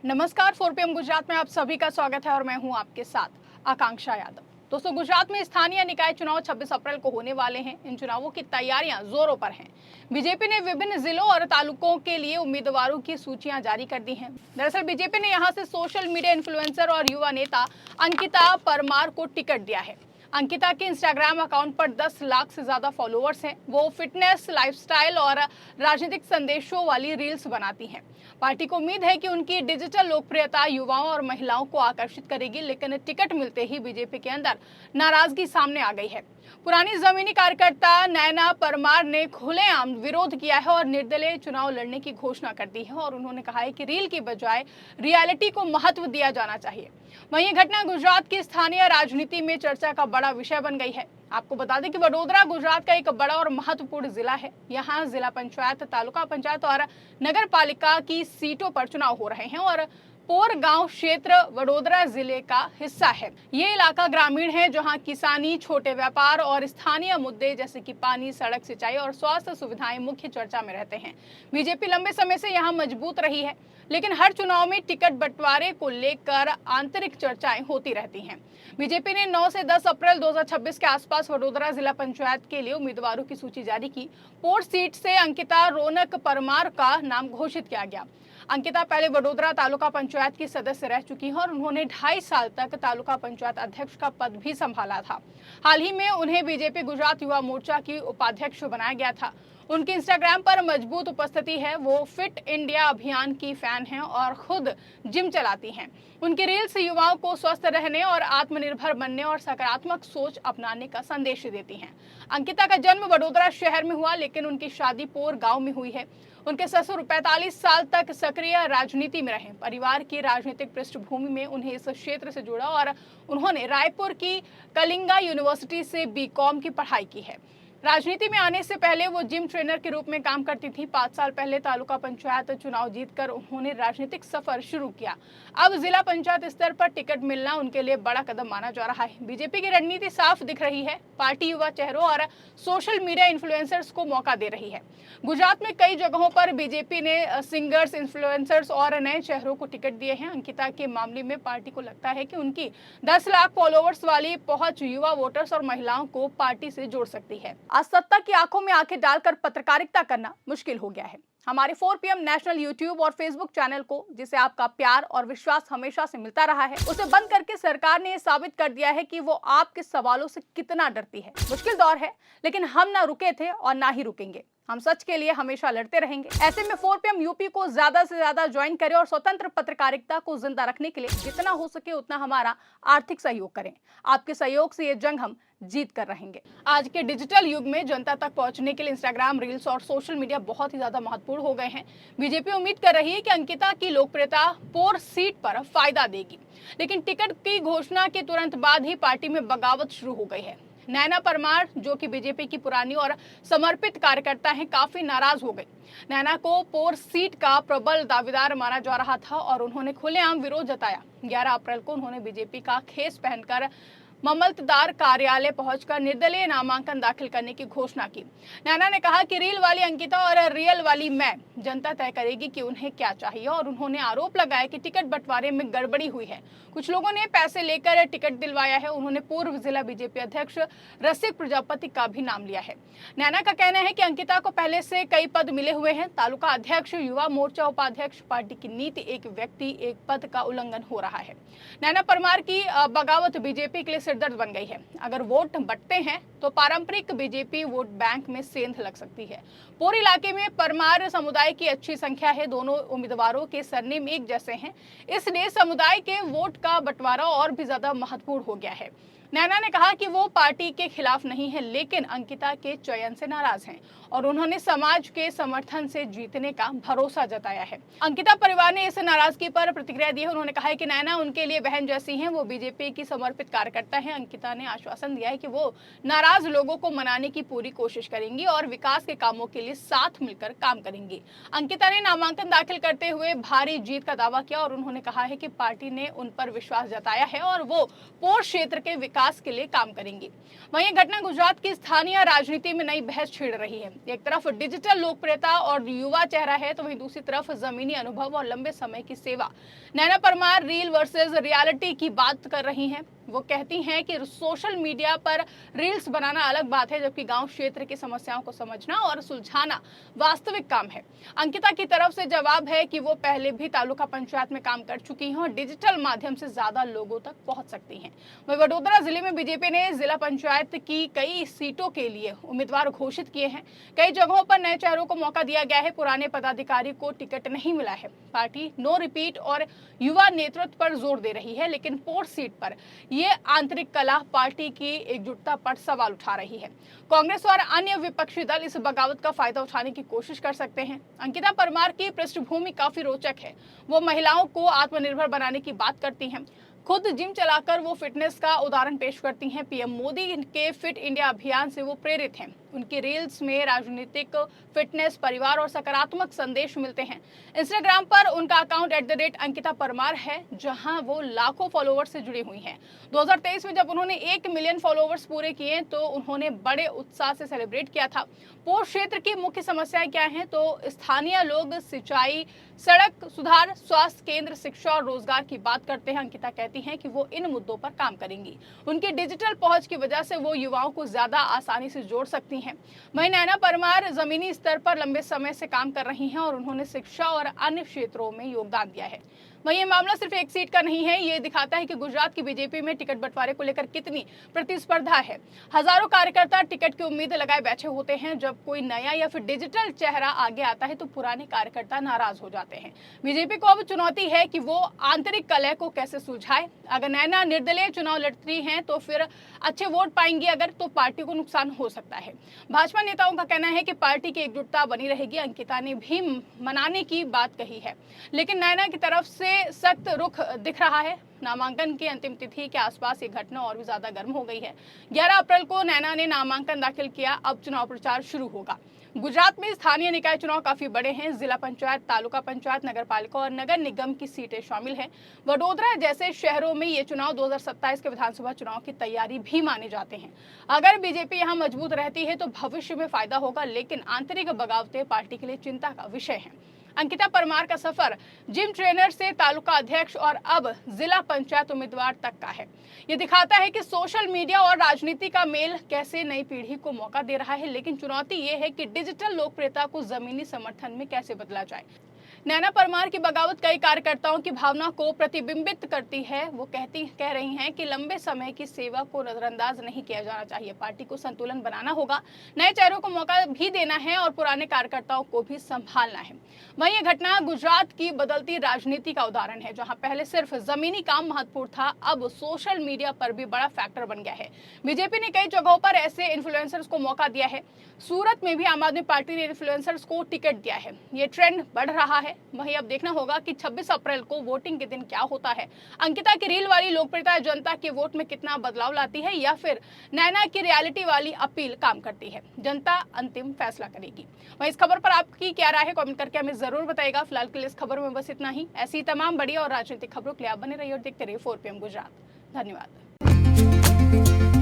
नमस्कार, 4 PM गुजरात में आप सभी का स्वागत है और मैं हूं आपके साथ आकांक्षा यादव। दोस्तों, गुजरात में स्थानीय निकाय चुनाव 26 अप्रैल को होने वाले हैं। इन चुनावों की तैयारियां जोरों पर हैं। बीजेपी ने विभिन्न जिलों और तालुकों के लिए उम्मीदवारों की सूचियां जारी कर दी हैं। दरअसल बीजेपी ने यहां से सोशल मीडिया इन्फ्लुएंसर और युवा नेता अंकिता परमार को टिकट दिया है। अंकिता के इंस्टाग्राम अकाउंट पर 10 लाख से ज्यादा फॉलोअर्स हैं। वो फिटनेस, लाइफस्टाइल और राजनीतिक संदेशों वाली रील्स बनाती हैं। पार्टी को उम्मीद है कि उनकी डिजिटल लोकप्रियता युवाओं और महिलाओं को आकर्षित करेगी, लेकिन टिकट मिलते ही बीजेपी के अंदर नाराजगी सामने आ गई है। पुरानी जमीनी कार्यकर्ता नैना परमार ने खुलेआम विरोध किया है और निर्दलीय चुनाव लड़ने की घोषणा कर दी है और उन्होंने कहा है कि रील की बजाय रियलिटी को महत्व दिया जाना चाहिए। वहीं घटना गुजरात की स्थानीय राजनीति में चर्चा का बड़ा विषय बन गई है। आपको बता दें कि वडोदरा गुजरात का एक बड़ा और महत्वपूर्ण जिला है। यहाँ जिला पंचायत, तालुका पंचायत और नगर पालिका की सीटों पर चुनाव हो रहे हैं और पोर गांव क्षेत्र वडोदरा जिले का हिस्सा है। ये इलाका ग्रामीण है, जहां किसानी, छोटे व्यापार और स्थानीय मुद्दे जैसे कि पानी, सड़क, सिंचाई और स्वास्थ्य सुविधाएं मुख्य चर्चा में रहते हैं। बीजेपी लंबे समय से यहां मजबूत रही है, लेकिन हर चुनाव में टिकट बंटवारे को लेकर आंतरिक चर्चाएं होती रहती हैं। बीजेपी ने 9 से 10 अप्रैल 2026 के आसपास वडोदरा जिला पंचायत के लिए उम्मीदवारों की सूची जारी की। पोर सीट से अंकिता रौनक परमार का नाम घोषित किया गया। अंकिता पहले वडोदरा तालुका पंचायत की सदस्य रह चुकी हैं और उन्होंने 2.5 साल तक तालुका पंचायत अध्यक्ष का पद भी संभाला था। हाल ही में उन्हें बीजेपी गुजरात युवा मोर्चा की उपाध्यक्ष बनाया गया था। उनकी इंस्टाग्राम पर मजबूत उपस्थिति है। वो फिट इंडिया अभियान की फैन हैं और खुद जिम चलाती हैं। उनकी रील्स युवाओं को स्वस्थ रहने और आत्मनिर्भर बनने और सकारात्मक सोच अपनाने का संदेश देती हैं। अंकिता का जन्म वडोदरा शहर में हुआ, लेकिन उनकी शादी पोर गांव में हुई है। उनके ससुर 45 साल तक सक्रिय राजनीति में रहे। परिवार की राजनीतिक पृष्ठभूमि में उन्हें इस क्षेत्र से जुड़ा और उन्होंने रायपुर की कलिंगा यूनिवर्सिटी से बीकॉम की पढ़ाई की है। राजनीति में आने से पहले वो जिम ट्रेनर के रूप में काम करती थी। 5 साल पहले तालुका पंचायत चुनाव जीतकर उन्होंने राजनीतिक सफर शुरू किया। अब जिला पंचायत स्तर पर टिकट मिलना उनके लिए बड़ा कदम माना जा रहा है। बीजेपी की रणनीति साफ दिख रही है। पार्टी युवा चेहरों और सोशल मीडिया इन्फ्लुएंसर्स को मौका दे रही है। गुजरात में कई जगहों पर बीजेपी ने सिंगर्स, इन्फ्लुएंसर्स और नए चेहरों को टिकट दिए हैं। अंकिता के मामले में पार्टी को लगता है कि उनकी 10 लाख फॉलोअर्स वाली पहुंच युवा वोटर्स और महिलाओं को पार्टी से जोड़ सकती है। आज सत्ता की आंखों में आंखें डालकर पत्रकारिता करना मुश्किल हो गया है। हमारे 4 PM नेशनल यूट्यूब और फेसबुक चैनल को, जिसे आपका प्यार और विश्वास हमेशा से मिलता रहा है, उसे बंद करके सरकार ने यह साबित कर दिया है कि वो आपके सवालों से कितना डरती है। मुश्किल दौर है, लेकिन हम ना रुके थे और ना ही रुकेंगे। हम सच के लिए हमेशा लड़ते रहेंगे। ऐसे में 4PM यूपी को ज्यादा से ज्यादा ज्वाइन करें और स्वतंत्र पत्रकारिता को जिंदा रखने के लिए जितना हो सके उतना हमारा आर्थिक सहयोग करें। आपके सहयोग से ये जंग हम जीत कर रहेंगे। आज के डिजिटल युग में जनता तक पहुंचने के लिए इंस्टाग्राम, रील्स और सोशल मीडिया बहुत ही ज्यादा महत्वपूर्ण हो गए हैं। बीजेपी उम्मीद कर रही है कि अंकिता की लोकप्रियता पोर सीट पर फायदा देगी, लेकिन टिकट की घोषणा के तुरंत बाद ही पार्टी में बगावत शुरू हो गई है। नैना परमार, जो कि बीजेपी की पुरानी और समर्पित कार्यकर्ता हैं, काफी नाराज हो गई। नैना को पोर सीट का प्रबल दावेदार माना जा रहा था और उन्होंने खुलेआम विरोध जताया। 11 अप्रैल को उन्होंने बीजेपी का खेस पहनकर ममलतदार कार्यालय पहुंचकर निर्दलीय नामांकन दाखिल करने की घोषणा की। नैना ने कहा कि रील वाली अंकिता और रियल वाली मैं, जनता तय करेगी कि उन्हें क्या चाहिए और उन्होंने आरोप लगाया कि टिकट बंटवारे में गड़बड़ी हुई है। कुछ लोगों ने पैसे लेकर टिकट दिलवाया है। उन्होंने पूर्व जिला बीजेपी अध्यक्ष रसिक प्रजापति का भी नाम लिया है। नैना का कहना है कि अंकिता को पहले से कई पद मिले हुए हैं, तालुका अध्यक्ष, युवा मोर्चा उपाध्यक्ष। पार्टी की नीति एक व्यक्ति एक पद का उल्लंघन हो रहा है। नैना परमार की बगावत बीजेपी के लिए सिरदर्द बन गई है। अगर वोट बंटते हैं तो पारंपरिक बीजेपी वोट बैंक में सेंध लग सकती है। पूरे इलाके में परमार समुदाय की अच्छी संख्या है। दोनों उम्मीदवारों के सरनेम एक जैसे हैं, इसलिए समुदाय के वोट का बंटवारा और भी ज्यादा महत्वपूर्ण हो गया है। नैना ने कहा कि वो पार्टी के खिलाफ नहीं है, लेकिन अंकिता के चयन से नाराज हैं और उन्होंने समाज के समर्थन से जीतने का भरोसा जताया है। अंकिता परिवार ने इस नाराजगी पर प्रतिक्रिया दी है। उन्होंने कहा है कि नैना उनके लिए बहन जैसी हैं, वो बीजेपी की समर्पित कार्यकर्ता हैं। अंकिता ने आश्वासन दिया है कि वो नाराज लोगों को मनाने की पूरी कोशिश करेंगी और विकास के कामों के लिए साथ मिलकर काम करेंगी। अंकिता ने नामांकन दाखिल करते हुए भारी जीत का दावा किया और उन्होंने कहा है कि पार्टी ने उन पर विश्वास जताया है और वो पोर क्षेत्र के विकास विकास के लिए काम करेंगी। वहीं ये घटना गुजरात की स्थानीय राजनीति में नई बहस छेड़ रही है। एक तरफ डिजिटल लोकप्रियता और युवा चेहरा है, तो वहीं दूसरी तरफ जमीनी अनुभव और लंबे समय की सेवा। नैना परमार रील वर्सेस रियलिटी की बात कर रही हैं। वो कहती हैं कि सोशल मीडिया पर रील्स बनाना अलग बात है, जबकि गांव क्षेत्र की समस्याओं को समझना और सुलझाना वास्तविक काम है। अंकिता की तरफ से जवाब है कि वो पहले भी तालुका पंचायत में काम कर चुकी हैं और डिजिटल माध्यम से ज्यादा लोगों तक पहुंच सकती हैं। वहीं वडोदरा जिले में बीजेपी ने जिला पंचायत की कई सीटों के लिए उम्मीदवार घोषित किए हैं। कई जगहों पर नए चेहरों को मौका दिया गया है। पुराने पदाधिकारी को टिकट नहीं मिला है। पार्टी नो रिपीट और युवा नेतृत्व पर जोर दे रही है, लेकिन पोर्ट सीट पर ये आंतरिक कलह पार्टी की एकजुटता पर सवाल उठा रही है। कांग्रेस और अन्य विपक्षी दल इस बगावत का फायदा उठाने की कोशिश कर सकते हैं। अंकिता परमार की पृष्ठभूमि काफी रोचक है। वो महिलाओं को आत्मनिर्भर बनाने की बात करती हैं। खुद जिम चलाकर वो फिटनेस का उदाहरण पेश करती हैं। पीएम मोदी के फिट इंडिया अभियान से वो प्रेरित हैं। उनकी रील्स में राजनीतिक, फिटनेस, परिवार और सकारात्मक संदेश मिलते हैं। इंस्टाग्राम पर उनका अकाउंट @अंकिता परमार है, जहां वो लाखों फॉलोवर्स से जुड़ी हुई हैं। 2023 में जब उन्होंने 1 मिलियन फॉलोवर्स पूरे किए तो उन्होंने बड़े उत्साह से सेलिब्रेट किया था। पोस्ट क्षेत्र की मुख्य समस्याएं क्या हैं? तो स्थानीय लोग सिंचाई, सड़क सुधार, स्वास्थ्य केंद्र, शिक्षा और रोजगार की बात करते हैं। अंकिता कहती हैं कि वो इन मुद्दों पर काम करेंगी। उनकी डिजिटल पहुंच की वजह से वो युवाओं को ज्यादा आसानी से जोड़ सकती हैं। वहीं नैना परमार जमीनी स्तर पर लंबे समय से काम कर रही हैं और उन्होंने शिक्षा और अन्य क्षेत्रों में योगदान दिया है। वहीं ये मामला सिर्फ एक सीट का नहीं है, ये दिखाता है कि गुजरात की बीजेपी में टिकट बंटवारे को लेकर कितनी प्रतिस्पर्धा है। हजारों कार्यकर्ता टिकट की उम्मीद लगाए बैठे होते हैं। जब कोई नया या फिर डिजिटल चेहरा आगे आता है तो पुराने कार्यकर्ता नाराज हो जाते हैं। बीजेपी को अब चुनौती है कि वो आंतरिक कलह को कैसे सुलझाए। अगर नैना निर्दलीय चुनाव लड़ती हैं तो फिर अच्छे वोट पाएंगी, अगर तो पार्टी को नुकसान हो सकता है। भाजपा नेताओं का कहना है कि पार्टी की एकजुटता बनी रहेगी। अंकिता ने भी मनाने की बात कही है, लेकिन नैना की तरफ से सख्त रुख दिख रहा है। नामांकन की अंतिम तिथि के आसपास ये घटना और भी ज्यादा गर्म हो गई है। 11 अप्रैल को नैना ने नामांकन दाखिल किया। अब चुनाव प्रचार शुरू होगा। गुजरात में स्थानीय निकाय चुनाव काफी बड़े हैं। जिला पंचायत, तालुका पंचायत, नगर पालिका और नगर निगम की सीटें शामिल हैं। वडोदरा जैसे शहरों में ये चुनाव 2027 के विधानसभा चुनाव की तैयारी भी माने जाते हैं। अगर बीजेपी यहाँ मजबूत रहती है तो भविष्य में फायदा होगा, लेकिन आंतरिक बगावतें पार्टी के लिए चिंता का विषय है। अंकिता परमार का सफर जिम ट्रेनर से तालुका अध्यक्ष और अब जिला पंचायत उम्मीदवार तक का है। ये दिखाता है कि सोशल मीडिया और राजनीति का मेल कैसे नई पीढ़ी को मौका दे रहा है, लेकिन चुनौती ये है कि डिजिटल लोकप्रियता को जमीनी समर्थन में कैसे बदला जाए। नैना परमार की बगावत कई कार्यकर्ताओं की भावना को प्रतिबिंबित करती है। वो कह रही हैं कि लंबे समय की सेवा को नजरअंदाज नहीं किया जाना चाहिए। पार्टी को संतुलन बनाना होगा, नए चेहरों को मौका भी देना है और पुराने कार्यकर्ताओं को भी संभालना है। वहीं ये घटना गुजरात की बदलती राजनीति का उदाहरण है, जहां पहले सिर्फ जमीनी काम महत्वपूर्ण था, अब सोशल मीडिया पर भी बड़ा फैक्टर बन गया है। बीजेपी ने कई जगहों पर ऐसे इन्फ्लुएंसर्स को मौका दिया है। सूरत में भी आम आदमी पार्टी ने इन्फ्लुएंसर्स को टिकट दिया है। ये ट्रेंड बढ़ रहा है। वहीं अब देखना होगा कि 26 अप्रैल को वोटिंग के दिन क्या होता है। अंकिता की रील वाली लोकप्रियता जनता के वोट में कितना बदलाव लाती है, या फिर नैना की रियलिटी वाली अपील काम करती है। जनता अंतिम फैसला करेगी। वहीं इस खबर पर आपकी क्या राय है, कमेंट करके हमें जरूर बताइएगा। फिलहाल के लिए इस खबर में बस इतना ही। ऐसी तमाम बड़ी और राजनीतिक खबरों के लिए आप बने रहिए और देखते रहिए 4 PM गुजरात। धन्यवाद।